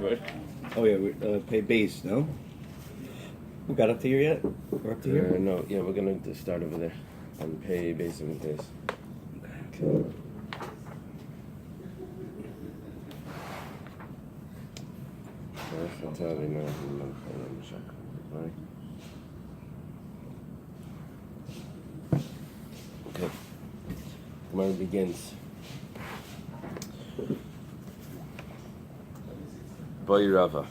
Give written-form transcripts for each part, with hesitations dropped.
Right. Oh yeah, we pay base, no? We got up to here yet? We're up to here? No, yeah, we're going to start over there and pay base of days. Okay. Okay. Gemara begins. Boy Rava.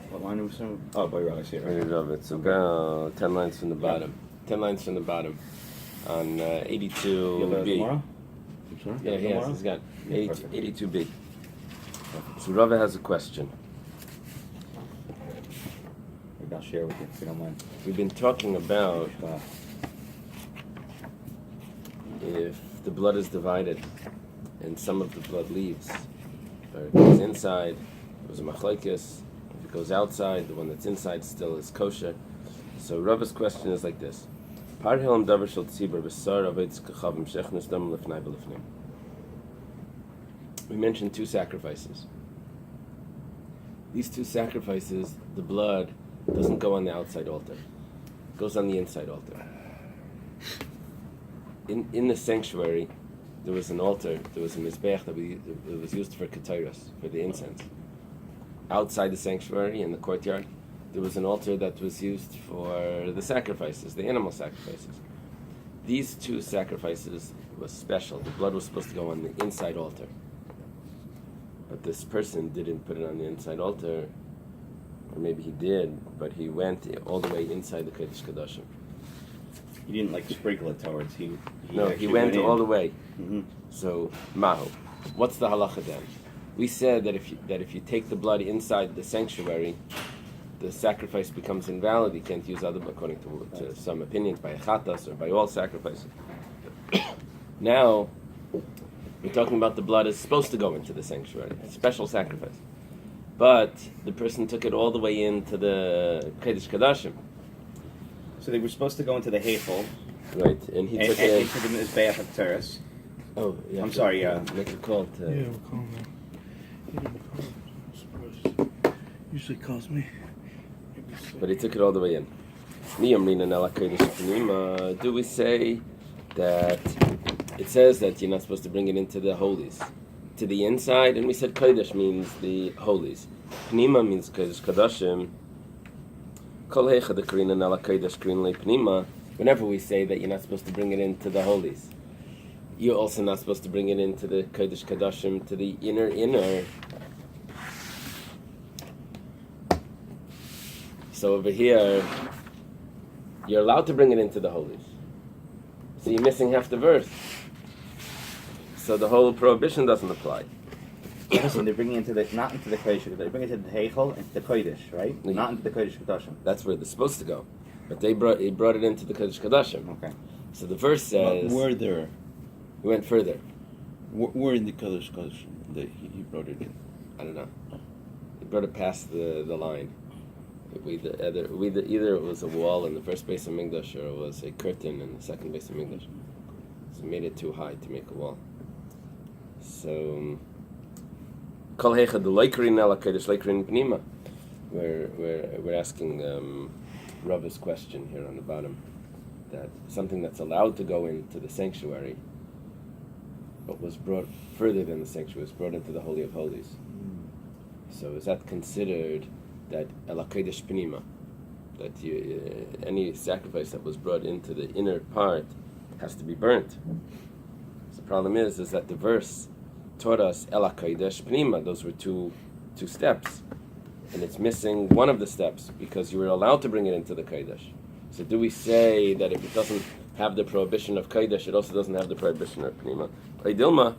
What line are we starting? Oh, Boy Rava, I see it. Boy Rava. It's about 10 lines from the bottom. 10 lines from the bottom on 82B. You have that tomorrow? I'm sorry? Yeah, he has. He's got 82B. So Rava has a question. Maybe I'll share with you if you don't mind. We've been talking about if the blood is divided and some of the blood leaves, or it goes inside, it was a machlokes. If it goes outside, the one that's inside still is kosher. So Rava's question is like this. We mentioned two sacrifices. These two sacrifices, the blood doesn't go on the outside altar. It goes on the inside altar. In the sanctuary, there was an altar, there was a mizbeach that was used for ketairos, for the incense. Outside the sanctuary, in the courtyard, there was an altar that was used for the sacrifices, the animal sacrifices. These two sacrifices was special. The blood was supposed to go on the inside altar. But this person didn't put it on the inside altar, or maybe he did, but he went all the way inside the Kodesh Kodashim. He didn't sprinkle it towards. He went all the way. Mm-hmm. So mahu, what's the halacha then? We said that if you take the blood inside the sanctuary, the sacrifice becomes invalid. You can't use other, according to some opinions, by chatas or by all sacrifices. Now we're talking about the blood is supposed to go into the sanctuary, a special sacrifice, but the person took it all the way into the Kodesh Kodashim. So they were supposed to go into the heichal, right? And he took it into the mizbeach of terrace. Oh, yeah. I'm sorry. Make a call to. Yeah, we'll call him. He didn't call him. I'm surprised. Usually calls me. But he took it all the way in. Do we say that it says that you're not supposed to bring it into the holies, to the inside? And we said kodesh means the holies. Pnima means kodesh kodashim. Whenever we say that you're not supposed to bring it into the holies, you're also not supposed to bring it into the kodesh kodashim, to the inner. So over here, you're allowed to bring it into the holies. So you're missing half the verse. So the whole prohibition doesn't apply. Listen, they're bringing not into the kodesh, they're bringing it into the heichal, into the kodesh, right? Yeah. Not into the kodesh kodashim. That's where they're supposed to go, but he brought it into the kodesh kodashim. Okay. So the verse says. But where there? We went further. Where in the Kodesh that he brought it in? I don't know. He brought it past the line. Either it was a wall in the first base of Migdash, or it was a curtain in the second base of Migdash. So he made it too high to make a wall. So Kol Hecha the Leikerin Ela Kodesh Leikerin Pnima. We're asking Rava's question here on the bottom, that something that's allowed to go into the sanctuary, but was brought further than the sanctuary, was brought into the Holy of Holies. So is that considered that Ela Kodesh Pnima, that any sacrifice that was brought into the inner part has to be burnt? So the problem is that the verse taught us Ela Kodesh Pnima. Those were two steps, and it's missing one of the steps because you were allowed to bring it into the Kodesh. So do we say that if it doesn't have the prohibition of Kodesh, it also doesn't have the prohibition of Pnima? Dilma,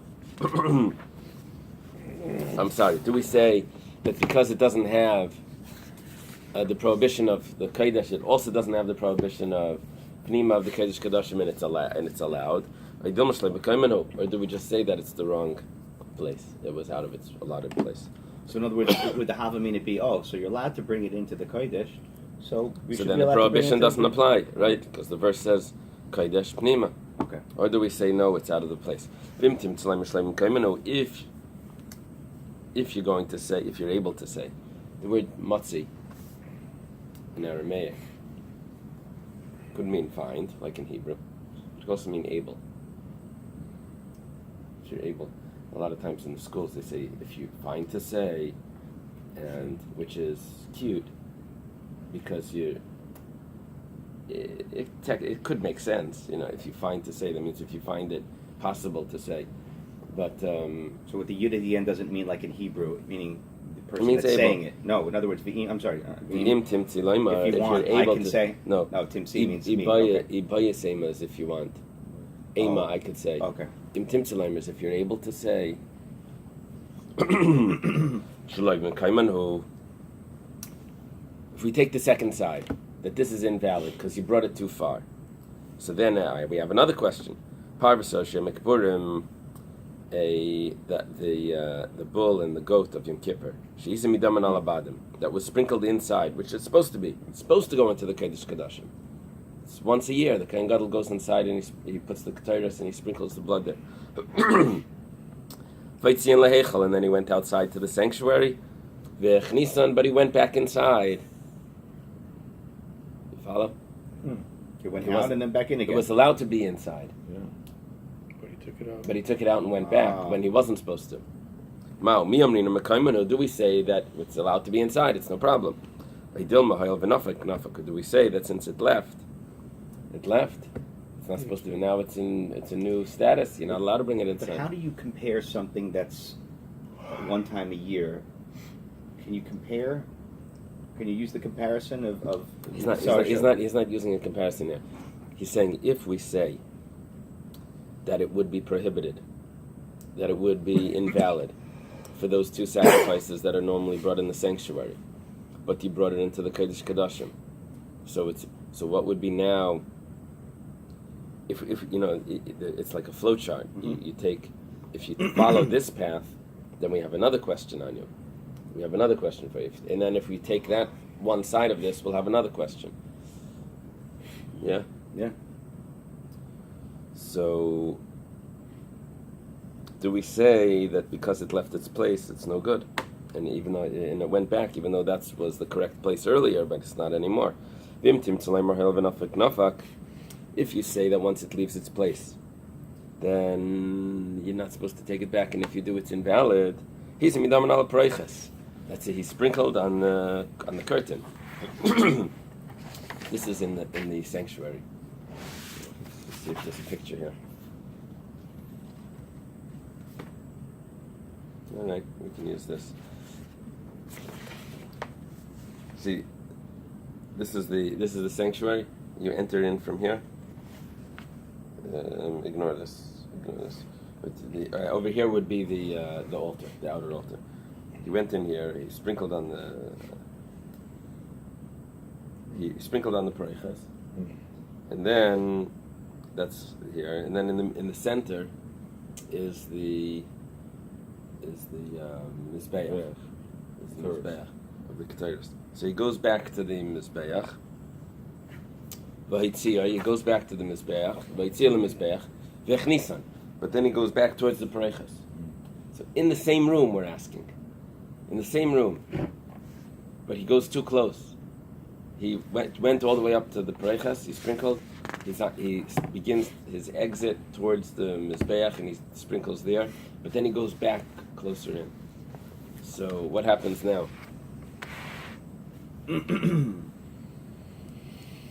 I'm sorry, do we say that because it doesn't have the prohibition of the Kodesh, it also doesn't have the prohibition of Pnima of the Kodesh Kodashim, and it's allowed? Or do we just say that it's the wrong place? It was out of its allotted place. So in other words, would the Hava mean it be, so you're allowed to bring it into the Kodesh, so then the prohibition doesn't apply, right? Because the verse says Kodesh Pnima. Okay. Or do we say no, it's out of the place? If if you're going to say, if you're able to say, the word motzi in Aramaic could mean find, like in Hebrew. It could also mean able. If you're able. A lot of times in the schools they say, if you find to say, and which is cute, because it could make sense, if you find to say, that means if you find it possible to say. But so with the yud at the end doesn't mean like in Hebrew, meaning the person means that's able. saying it. No, in other words, I'm sorry. V'im timtzi loymar, if you want, you're able I can to say. no. No, timtzi means me. Ibaya Okay. sema is if you want. Ema, I could say. Okay. Im timtzi loymar is if you're able to say. If we take the second side, that this is invalid because you brought it too far. So then we have another question. Parvasoshe mekburim, the bull and the goat of Yom Kippur, sheizim midam and alabadim, that was sprinkled inside, which it's supposed to be. It's supposed to go into the Kodesh Kodashim. It's once a year. The Kohen Gadol goes inside and he puts the ketores and he sprinkles the blood there. Vaitzian lehechel, and then he went outside to the sanctuary. V'chnisan, but he went back inside. You follow? He went out and then back in again. It was allowed to be inside. Yeah. But he took it out. But he took it out and went back when he wasn't supposed to. Mao, miyamrina mekaimanu, do we say that it's allowed to be inside? It's no problem. Do we say that since it left? It's not supposed to be. Now it's a new status. You're not allowed to bring it inside. But how do you compare something that's one time a year? Can you compare? Can you use the comparison of He's not using a comparison there. He's saying if we say that it would be prohibited, that it would be invalid for those two sacrifices that are normally brought in the sanctuary, but you brought it into the Kodesh Kodashim. So what would be now? If it's like a flow chart. Mm-hmm. If you follow this path, then we have another question on you. We have another question for you. And then if we take that one side of this, we'll have another question. Yeah? Yeah. So, do we say that because it left its place, it's no good? And it went back, even though that was the correct place earlier, but it's not anymore. If you say that once it leaves its place, then you're not supposed to take it back, and if you do, it's invalid. He's midam ala proiches. That's it. He sprinkled on the curtain. This is in the sanctuary. Let's see if there's a picture here. All right, we can use this. See, this is the sanctuary. You enter in from here. Ignore this. But over here would be the altar, the outer altar. He went in here. He sprinkled on the preiches, and then that's here. And then in the center is the mizbeach, of the ketores. So he goes back to the mizbeach. He goes back to the mizbeach. But then he goes back towards the preiches. So in the same room, we're asking. In the same room. But he goes too close. He went all the way up to the preiches. He sprinkled. He begins his exit towards the mizbeach, and he sprinkles there. But then he goes back closer in. So what happens now? Or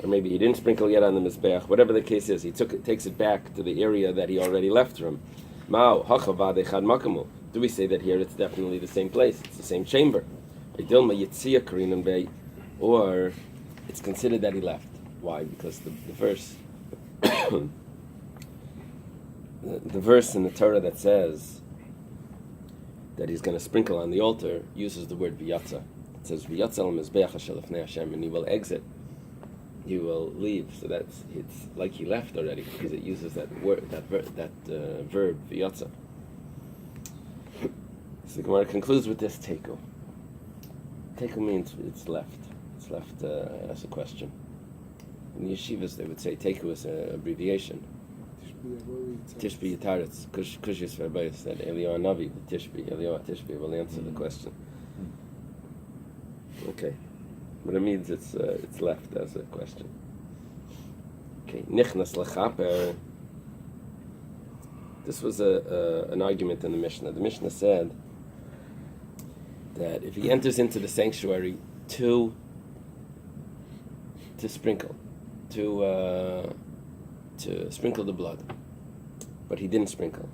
maybe he didn't sprinkle yet on the mizbeach. Whatever the case is, he takes it back to the area that he already left from. Mao hachavad echad makamu. Do we say that here it's definitely the same place? It's the same chamber. Or it's considered that he left. Why? Because the verse, the verse in the Torah that says that he's going to sprinkle on the altar uses the word v'yatza. It says v'yatza al-mizbeach asher lefnei Hashem, and he will exit. He will leave. So it's like he left already because it uses that word, verb v'yatza. So the Gemara concludes with this teiku. Teiku means it's left. It's left as a question. In the yeshivas, they would say teiku is an abbreviation. Tishbi Avoid. Tishbi Yitaretz, Kushis Verbayis said Eliyahu Navi, Eliyahu Tishbi will answer the question. Okay, but it means it's left as a question. Okay, Nichnas Lechaper. This was an argument in the Mishnah. The Mishnah said that if he enters into the sanctuary to sprinkle, to sprinkle the blood, but he didn't sprinkle.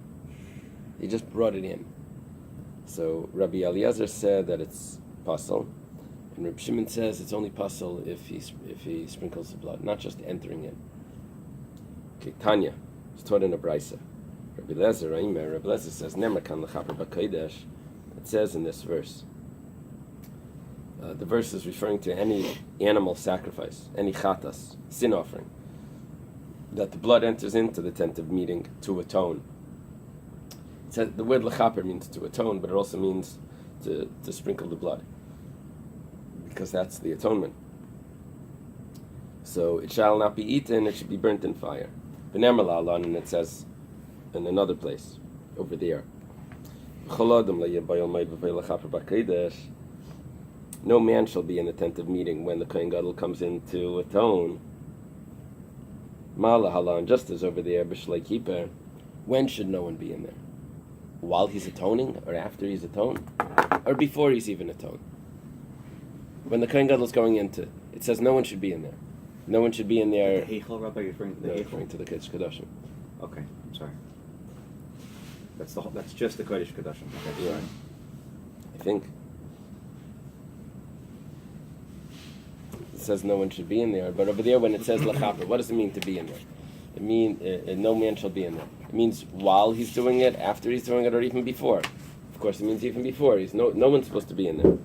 He just brought it in. So Rabbi Eliezer said that it's pasul, and Rabbi Shimon says it's only pasul if he sprinkles the blood, not just entering it. Okay, Tanya is taught in a brisa. Rabbi Eliezer says Nemer kan lechaper b'kodesh. It says in this verse. The verse is referring to any animal sacrifice, any chatas, sin offering, that the blood enters into the tent of meeting to atone. It says, the word lechaper means to atone, but it also means to sprinkle the blood, because that's the atonement. So it shall not be eaten, it should be burnt in fire. And it says in another place, over there, no man shall be in the tent of meeting when the Kohen Gadol comes in to atone. Mala halan, just as over there, b'shlei kippur. When should no one be in there? While he's atoning, or after he's atoned, or before he's even atoned? When the Kohen Gadol is going into, it says no one should be in there. No one should be in there. The Heichel, Rabbi, you're referring to the No, Heichel? referring to the Kodesh Kodashim. Okay, I'm sorry. That's just the Kodesh Kodashim. Okay, Yeah. sorry. I think it says no one should be in there, but over there when it says lechaper, what does it mean to be in there? It means no man shall be in there. It means while he's doing it, after he's doing it, or even before. Of course, it means even before. No one's supposed to be in there.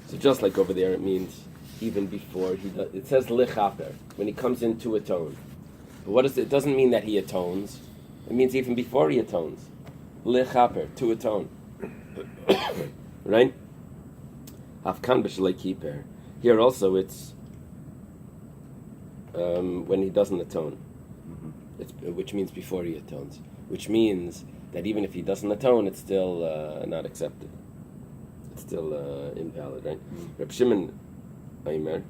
So just like over there, it means even before he does. It says lechaper when he comes in to atone. But what is it? It doesn't mean that he atones. It means even before he atones. Lechaper, to atone. Right? Afkan b'shlei kippur. Here also it's when he doesn't atone, which means before he atones, which means that even if he doesn't atone, it's still not accepted. It's still invalid, right? Reb Shimon, Aimer.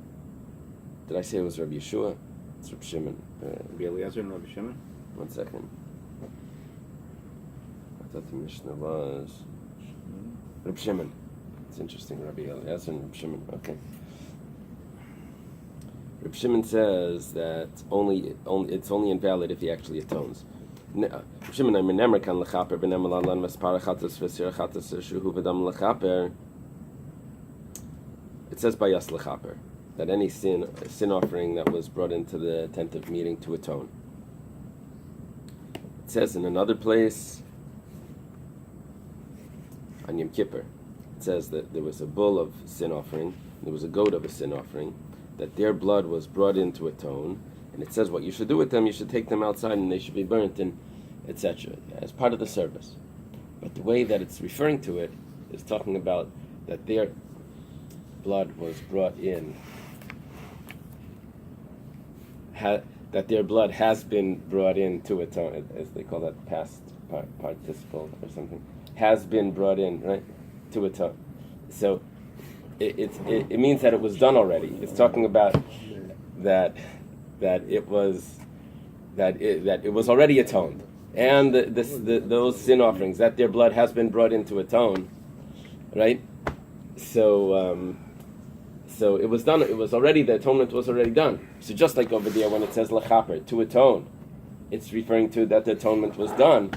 Did I say it was Rabbi Yeshua? It's Reb Shimon. Rabbi Eliezer and Rabbi Shimon? 1 second. I thought the Mishnah was Reb Shimon. It's interesting, Rabbi Eliezer and Reb Shimon. Okay. Reb Shimon says that it's only invalid if he actually atones. Reb Shimon, I'm nemer kan lechaper b'nemer lan maspar chatas v'sir chatas shuhu v'dam lechaper. It says by yas lechaper that any sin offering that was brought into the tent of meeting to atone. It says in another place on Yom Kippur, it says that there was a bull of sin offering, there was a goat of a sin offering, that their blood was brought in to atone, and it says what you should do with them, you should take them outside and they should be burnt, and etc., as part of the service. But the way that it's referring to it is talking about that their blood was brought in, that their blood has been brought in to atone, as they call that past participle or something, has been brought in, right, to atone. So it means that it was done already. It's talking about that it was already atoned, and those sin offerings, that their blood has been brought in to atone, right? So it was done. It was already, the atonement was already done. So just like over there when it says lechaper, to atone, it's referring to that the atonement was done.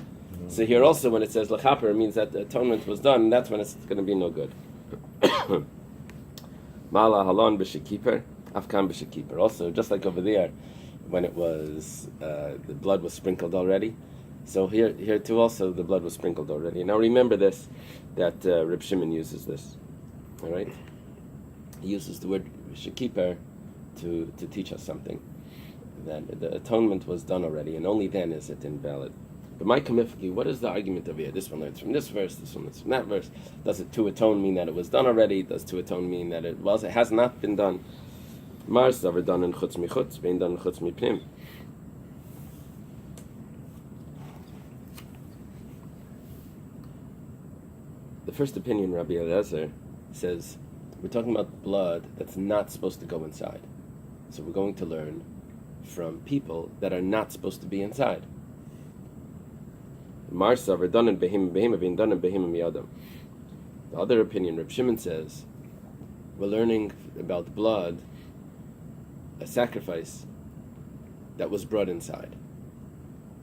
So here also when it says lechaper, it means that the atonement was done, and that's when it's going to be no good. Mala halon b'shekiper, afkan b'shekiper. Also, just like over there, when it was the blood was sprinkled already. So here too also the blood was sprinkled already. Now remember this, that Reb Shimon uses this. All right, he uses the word shekiper to teach us something, that the atonement was done already, and only then is it invalid. But my kamifki, what is the argument over here? This one learns from this verse, this one learns from that verse. Does it to atone mean that it was done already? Does to atone mean that it has not been done? Mars davar done in chutz mi chutz, bein done in chutz mi pnim. first opinion, Rabbi Eliezer, says we're talking about blood that's not supposed to go inside. So we're going to learn from people that are not supposed to be inside. Marsa, done in behim being done in behim miyadam. The other opinion, Reb Shimon says, we're learning about blood, a sacrifice that was brought inside.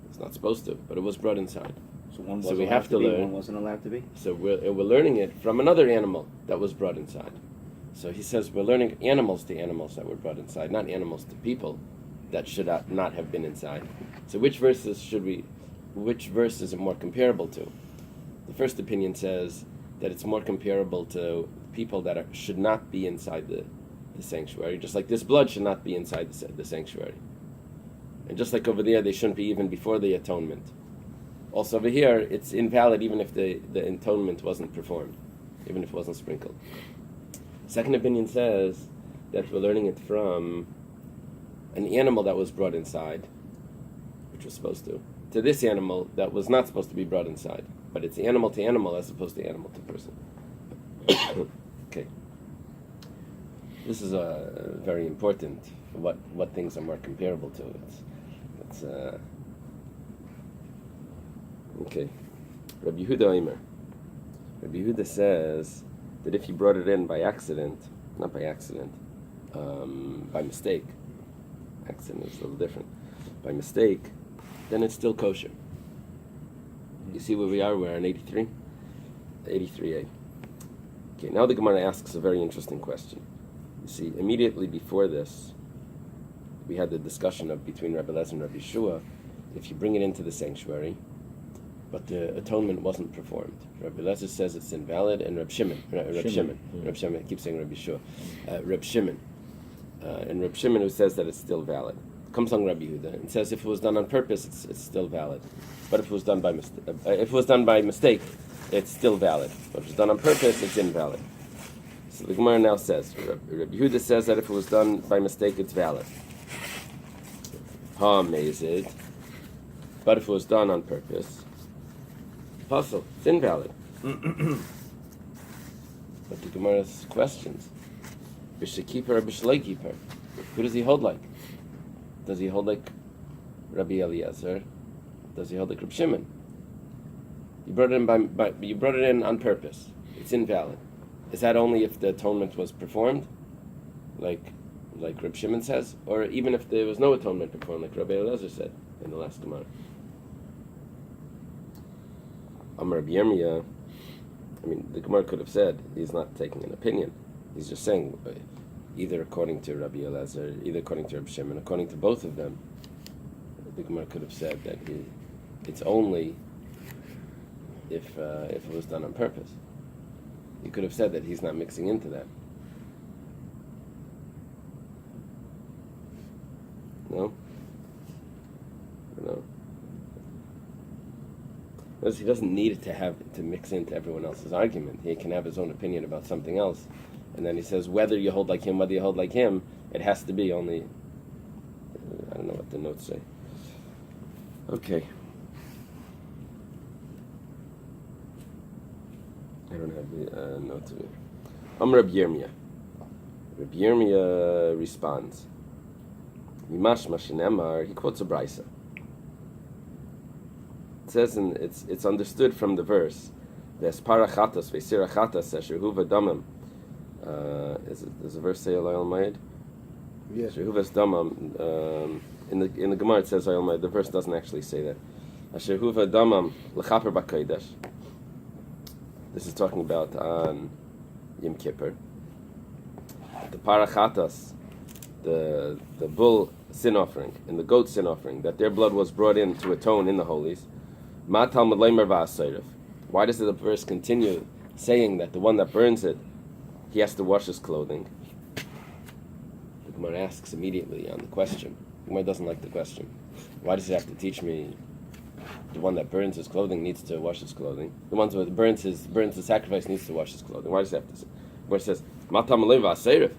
It's not supposed to, but it was brought inside. So one So wasn't we allowed have to be, learn. one wasn't allowed to be? So we're learning it from another animal that was brought inside. So he says we're learning animals to animals that were brought inside, not animals to people that should not have been inside. So which verse is it more comparable to? The first opinion says that it's more comparable to people that should not be inside the sanctuary, just like this blood should not be inside the sanctuary. And just like over there, they shouldn't be even before the atonement. Also over here, it's invalid even if the atonement wasn't performed, even if it wasn't sprinkled. Second opinion says that we're learning it from an animal that was brought inside, which was supposed to this animal that was not supposed to be brought inside. But it's animal to animal as opposed to animal to person. Okay. This is very important for what things are more comparable to. It's okay. Rabbi Yehuda Omer. Rabbi Yehuda says that if you brought it in by accident, not by accident, by mistake, accident is a little different, by mistake, then it's still kosher. You see where we are? We're on 83? 83a. Okay, now the Gemara asks a very interesting question. You see, immediately before this, we had the discussion between Rabbi Eliezer and Rabbi Yeshua, if you bring it into the sanctuary, but the atonement wasn't performed. Rabbi Eliezer says it's invalid, and Reb Shimon, I keep saying Rabbi Yeshua, Reb Shimon, and Reb Shimon who says that it's still valid. Comes on Rabbi Yehuda and says if it was done on purpose, it's still valid. But if it was done by mistake, it's still valid. But if it's done on purpose, it's invalid. So the Gemara now says, Rabbi Yehuda says that if it was done by mistake, it's valid. Ha-mezid. But if it was done on purpose, puzzle, it's invalid. But the Gemara's questions. B'shekiper or b'shleikiper? Who does he hold like? Does he hold like Rabbi Eliezer? Does he hold like Reb Shimon? You brought it in on purpose. It's invalid. Is that only if the atonement was performed, like Reb Shimon says, or even if there was no atonement performed, like Rabbi Eliezer said in the last Gemara? Amar Rabbi Yirmiyah. I mean, the Gemara could have said he's not taking an opinion. He's just saying either according to Rabbi Eliezer, either according to Reb Shimon, according to both of them. The Gemara could have said that it's only if it was done on purpose. He could have said that he's not mixing into that. No? No. Because he doesn't need it to mix into everyone else's argument. He can have his own opinion about something else. And then he says, whether you hold like him, whether you hold like him, it has to be only... I don't know what the notes say. Okay. I don't have the notes of it. Reb Yirmiyah. Reb Yirmiyah responds. Mimashma shenemar, he quotes a brisa. It says, it's understood from the verse, V'espara chatas v'sira chatas asher huva damam. Does the verse say Olayel Mayed? Yes. Asher huva damam. In the Gemara it says Olayel Mayed. The verse doesn't actually say that. Asher huva damam l'chaper b'kodesh. This is talking about on Yom Kippur. The parachatas, the bull sin offering and the goat sin offering, that their blood was brought in to atone in the holies. Ma talmud leimer va'asayrev. Why does the verse continue saying that the one that burns it, he has to wash his clothing? The Gemara asks immediately on the question. The Gemara doesn't like the question. Why does it have to teach me the one that burns his clothing needs to wash his clothing? The one that burns the sacrifice needs to wash his clothing. Why does it have to say? Where it says, Ma talmud leimer va'asayrev.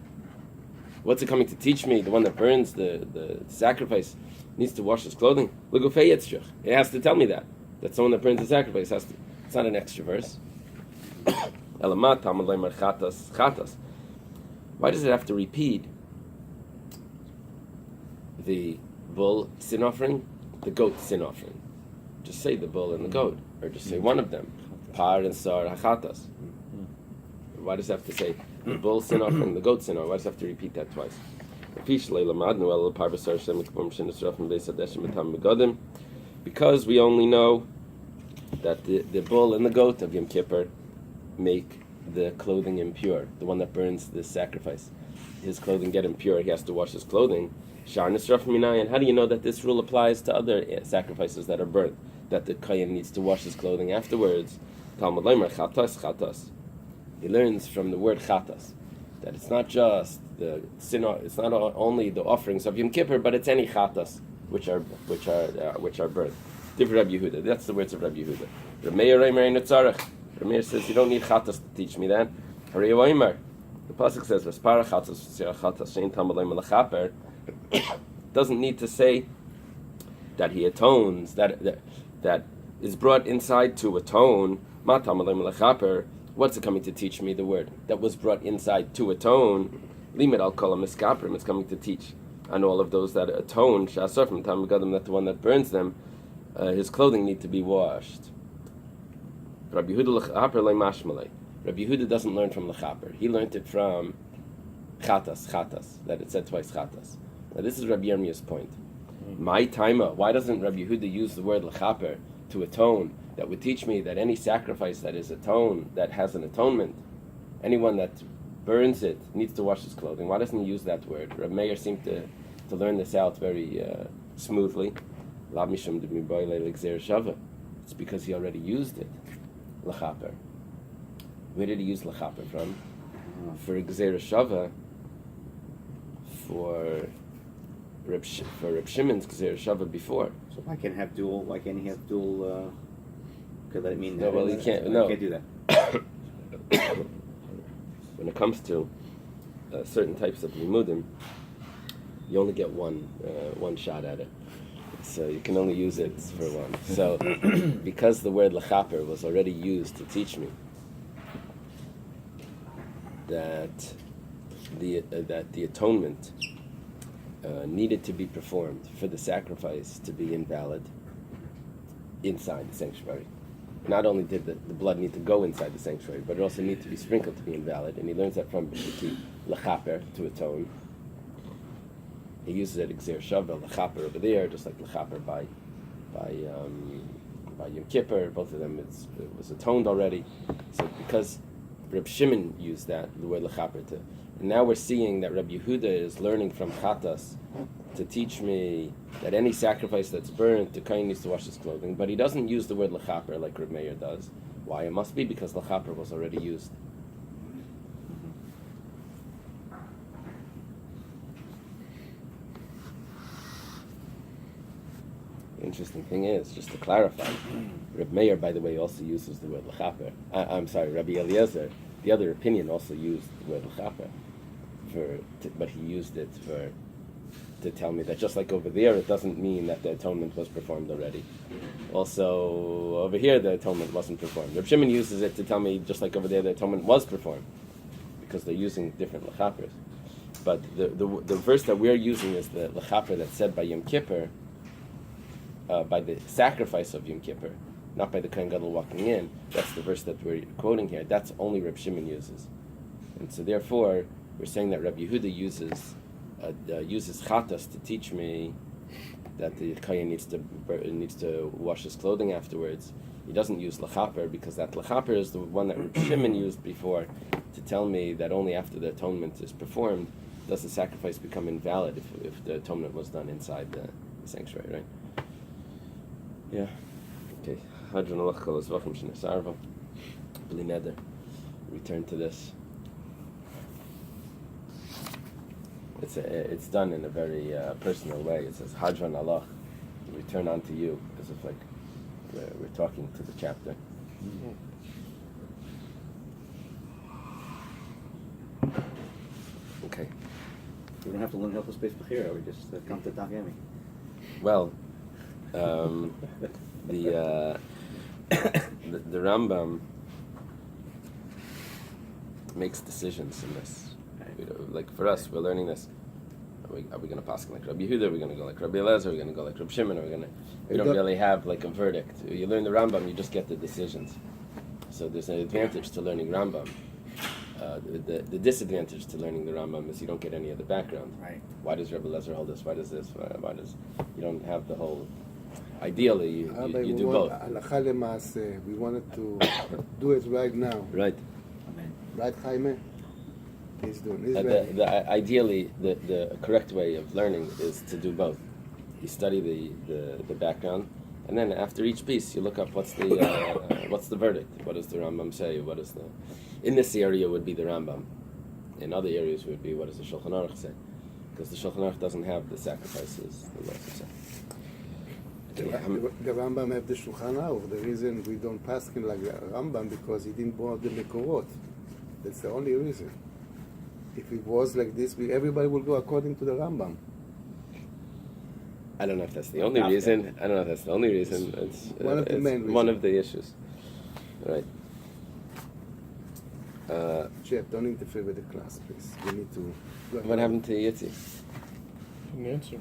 What's it coming to teach me? The one that burns the sacrifice needs to wash his clothing? It has to tell me that. That someone that burns the sacrifice has to. It's not an extra verse. Elamat Talmud Leimer Chatas Chatas. Why does it have to repeat the bull sin offering, the goat sin offering? Just say the bull and the goat, or just say one of them. Par and Sar Hachatas. Why does it have to say the bull sin offering, the goat sin offering? Why does it have to repeat that twice? Because we only know that the bull and the goat of Yom Kippur make the clothing impure. The one that burns the sacrifice, his clothing get impure. He has to wash his clothing. And how do you know that this rule applies to other sacrifices that are burnt? That the kohen needs to wash his clothing afterwards. Talmud Leimer Chatas Chatas. He learns from the word Chatas that it's not just the sin. It's not only the offerings of Yom Kippur, but it's any Chatas which are burnt. Different Rabbi Yehuda. That's the words of Rabbi Yehuda. Rabbi Meir says you don't need Chatas to teach me that. The pasuk says doesn't need to say that he atones, that is brought inside to atone. What's it coming to teach me? The word that was brought inside to atone. Limit al kol miskaprim. It's coming to teach on all of those that atone. Shasar from Tam Megadim, that the one that burns them, his clothing need to be washed. Rabbi Yehuda doesn't learn from lechaper. He learned it from chatas, that it said twice chatas. Now this is Rabbi Yirmiyah's point. My taima, why doesn't Rabbi Yehuda use the word lechaper to atone? That would teach me that any sacrifice that is atone, that has an atonement, anyone that burns it needs to wash his clothing. Why doesn't he use that word? Rabbi Meir seemed to learn this out very smoothly. It's because he already used it. Lechaper. Where did he use lechaper from? For Gzeir Shava, for Reb Shimon's Gzeir Shava before. So why can't he have dual? Could let it mean no, that? well, you can't. No, you can't do that. When it comes to certain types of limudim, you only get one shot at it. So you can only use it for one. So because the word lechaper was already used to teach me that the atonement needed to be performed for the sacrifice to be invalid inside the sanctuary. Not only did the blood need to go inside the sanctuary, but it also needed to be sprinkled to be invalid. And he learns that from B'shiki, lechaper, to atone. He uses it Gzeir Shava, lechaper over there, just like lechaper by Yom Kippur. Both of them it was atoned already. So because Reb Shimon used that, the word lechaper, to, and now we're seeing that Rabbi Yehuda is learning from Chatas to teach me that any sacrifice that's burnt, the kohen needs to wash his clothing, but he doesn't use the word lechaper like Reb Meir does. Why? It must be because lechaper was already used. The interesting thing is, just to clarify, Reb Meir, by the way, also uses the word lechaper. I'm sorry, Rabbi Eliezer, the other opinion, also used the word lechaper, but he used it to tell me that just like over there, it doesn't mean that the atonement was performed already. Also, over here, the atonement wasn't performed. Reb Shimon uses it to tell me, just like over there, the atonement was performed, because they're using different lechapers. But the verse that we're using is the lechaper that's said by Yom Kippur, by the sacrifice of Yom Kippur, not by the Kohen Gadol walking in. That's the verse that we're quoting here. That's only Reb Shimon uses. And so therefore, we're saying that Rabbi Yehuda uses chatas to teach me that the kohen needs to wash his clothing afterwards. He doesn't use lechaper because that lechaper is the one that Rabbi Shimon used before to tell me that only after the atonement is performed does the sacrifice become invalid if the atonement was done inside the sanctuary, right? Yeah. Okay. Hadron alach kol Zevachim shenesarva. Bli neder. Return to this. It's done in a very personal way. It says Hadron alach. Return unto you, as if like we're talking to the chapter. Okay. We don't have to learn Hilchos Beis Bechira. We just come to Daf Yomi. Well, the Rambam makes decisions in this. Like for us, we're learning this. Are we going to pass like Rabbi Yehuda? Are we going to go like Rabbi Elazar? Are we going to go like Rabbi Shimon? We don't really have like a verdict. You learn the Rambam, you just get the decisions. So there's an advantage to learning Rambam. The disadvantage to learning the Rambam is you don't get any of the background. Right. Why does Rabbi Elazar hold this? Why does this? Why does you don't have the whole? Ideally, you do both. Halakha lema'aseh. We wanted to do it right now. Right. Right, Jaime? He's doing. He's ready. Ideally, the correct way of learning is to do both. You study the background, and then after each piece, you look up what's the verdict. What does the Rambam say? In this area would be the Rambam. In other areas would be what does the Shulchan Aruch say? Because the Shulchan Aruch doesn't have the sacrifices. The Rambam have the Shulchan Aruch. The reason we don't pass him like the Rambam because he didn't bring the Mekorot. That's the only reason. If it was like this, everybody will go according to the Rambam. I don't know if that's the only reason. It's one of the main reasons. One of the issues. Right. Jeff, don't interfere with the class, please. We need to... What happened to Yitzi? Didn't answer.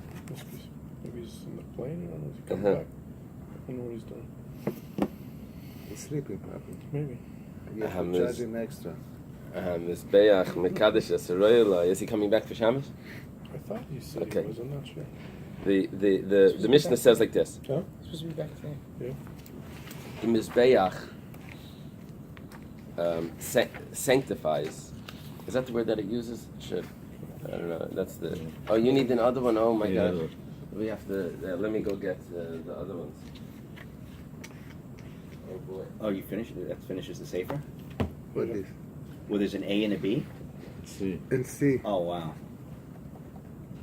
Maybe he's in the plane. I don't know if he come back. I don't know what he's doing. He's sleeping, probably. Maybe. You have to charge him extra. Mizbeach Mekadesh Asaroyla. Is he coming back for Shabbos? I thought he said Okay. he was. I'm not sure. The Mishnah says like this. Huh? Supposed to be back today. Yeah. The Mizbeach sanctifies. Is that the word that it uses? It should. I don't know. That's the. Oh, you need another one. Oh my God. We have to. Let me go get the other ones. Oh boy. Oh, you finished? That finishes the Sefer? What is? Well, there's an A and a B? C. And C. Oh, wow.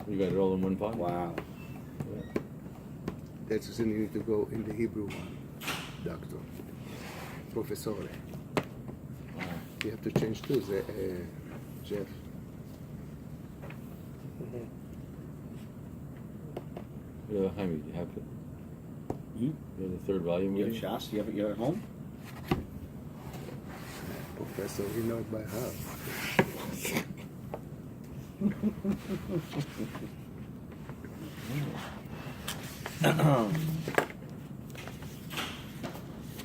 You got it all in one pot? Wow. That's the reason you need to go in the Hebrew one, Doctor. Professor. You have to change too, Jeff. Yeah, Jaime, you have it. You You have the third volume have with you? Shas? You're at home? Professor, you know it by heart.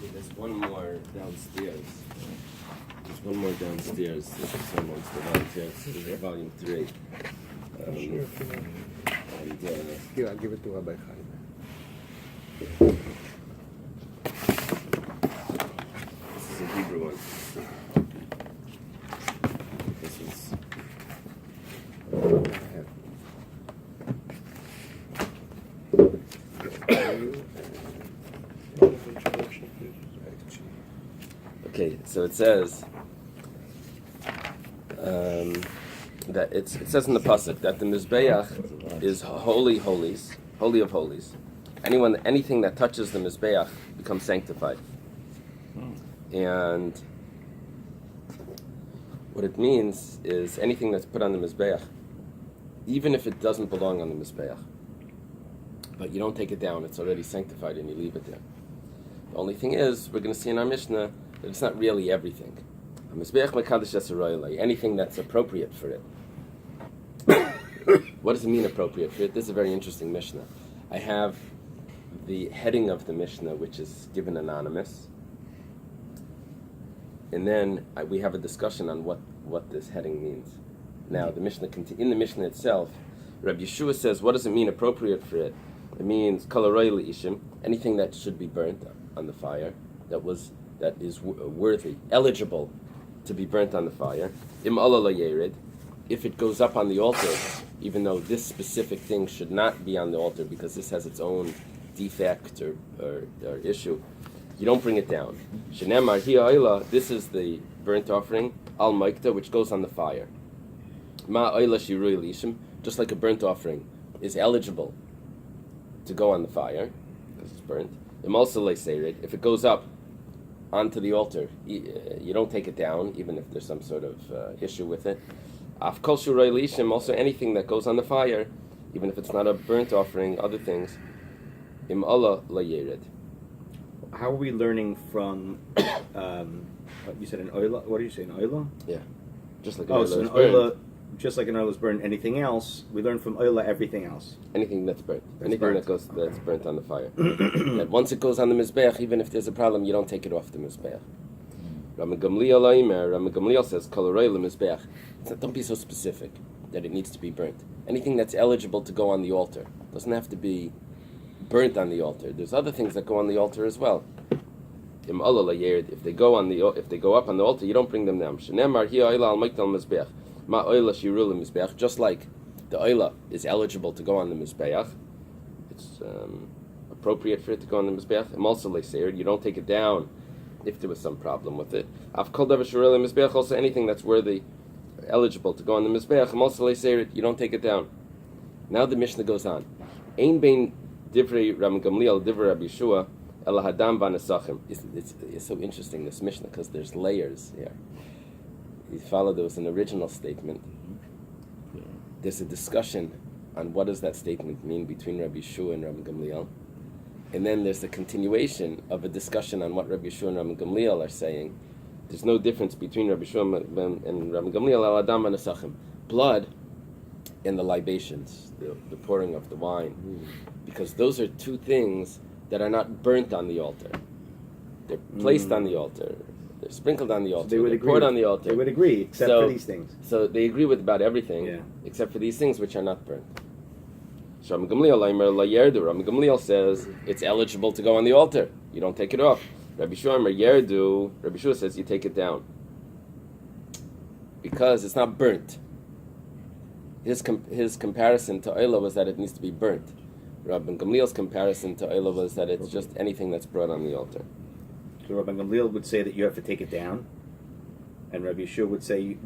There's one more downstairs. There's one more downstairs. This is amongst the volunteers. This is volume 3. I'm sure if you know. And, Here, I'll give it to Rabbi Chaim. this is a Hebrew one. This is. Okay, so it says that it says in the pasuk that the mizbeach is holy holies, holy of holies. Anything that touches the mizbeach becomes sanctified, and what it means is anything that's put on the mizbeach, even if it doesn't belong on the mizbeach, but you don't take it down, it's already sanctified, and you leave it there. The only thing is, we're going to see in our Mishnah that it's not really everything. Anything that's appropriate for it. What does it mean appropriate for it? This is a very interesting Mishnah. I have the heading of the Mishnah, which is given anonymous, and then we have a discussion on what this heading means. Now, the Mishnah in the Mishnah itself, Rabbi Yeshua says, what does it mean appropriate for it? It means kalaroy leishim, anything that should be burnt on the fire, that is worthy, eligible to be burnt on the fire. Im Allah la yerid, if it goes up on the altar, even though this specific thing should not be on the altar because this has its own defect or issue, you don't bring it down. Shenemar hi oila, this is the burnt offering, al maikta, which goes on the fire. Ma oila shirui lishim, just like a burnt offering is eligible to go on the fire because it's burnt. Im also le seirid, if it goes up onto the altar, you don't take it down, even if there's some sort of issue with it. Af kol shurei lishim, also anything that goes on the fire, even if it's not a burnt offering, other things. Im Allah la yered. How are we learning from, what you said, an oila? What do you say, an oila? Yeah. Just like an Oh, oila so an is burnt. oila, just like an oila is burned, anything else, we learn from oila everything else. Anything that's burnt. That's Anything burnt. that's burnt on the fire. And once it goes on the Mizbeach, even if there's a problem, you don't take it off the Mizbeach. Rama Gamliel says, Kol Orei Mizbeach. Don't be so specific that it needs to be burnt. Anything that's eligible to go on the altar doesn't have to be burnt on the altar. There's other things that go on the altar as well. If they go up on the altar, you don't bring them down. Just like the oila is eligible to go on the mizbeach, it's appropriate for it to go on the mizbeach. You don't take it down if there was some problem with it. Also, anything that's worthy, eligible to go on the mizbeach, you don't take it down. Now the Mishnah goes on. Ein bein divrei Ram Gamliel divrei Rabbi Yeshua el hadam v'nesachim. It's so interesting, this Mishnah, because there's layers here. You follow, there was an original statement. There's a discussion on what does that statement mean between Rabbi Yeshua and Rabbi Gamliel. And then there's a continuation of a discussion on what Rabbi Yeshua and Rabbi Gamliel are saying. There's no difference between Rabbi Yeshua and Rabbi Gamliel el hadam v'nesachim. Blood and the libations, the pouring of the wine. Because those are two things that are not burnt on the altar. They're placed on the altar. They're sprinkled on the altar. So they would they're agree. Poured on the altar. They would agree, except for these things. So they agree with about everything, except for these things which are not burnt. So Rami Gamliel says it's eligible to go on the altar. You don't take it off. Rabbi Yeshua says you take it down because it's not burnt. His comparison to oila was that it needs to be burnt. Rabbi Gamliel's comparison to oila was that it's just anything that's brought on the altar. So Rabbi Gamliel would say that you have to take it down, and Rabbi Yeshua would say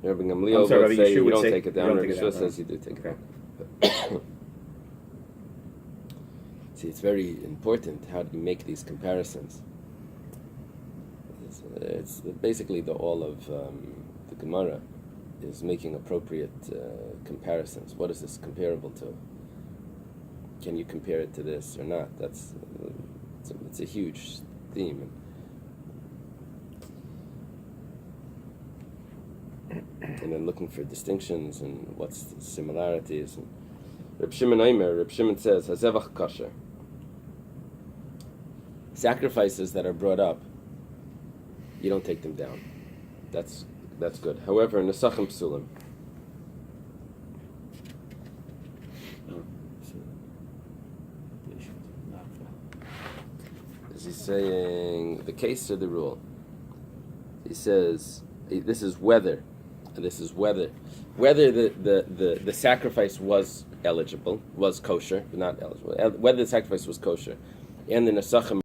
Rabbi Gamliel would say you don't take it down. Rabbi Yeshua says you do take it down. See, it's very important how do you make these comparisons. It's basically all of the Gemara is making appropriate comparisons. What is this comparable to? Can you compare it to this or not? It's a huge theme. And then looking for distinctions and what's the similarities. And Reb Shimon says, Hazevach kosher. Sacrifices that are brought up, you don't take them down. That's good. However, Nesachim Psulim. Is he saying the case or the rule? He says this is whether the sacrifice was eligible, was kosher, but not eligible. Whether the sacrifice was kosher, and the Nesachim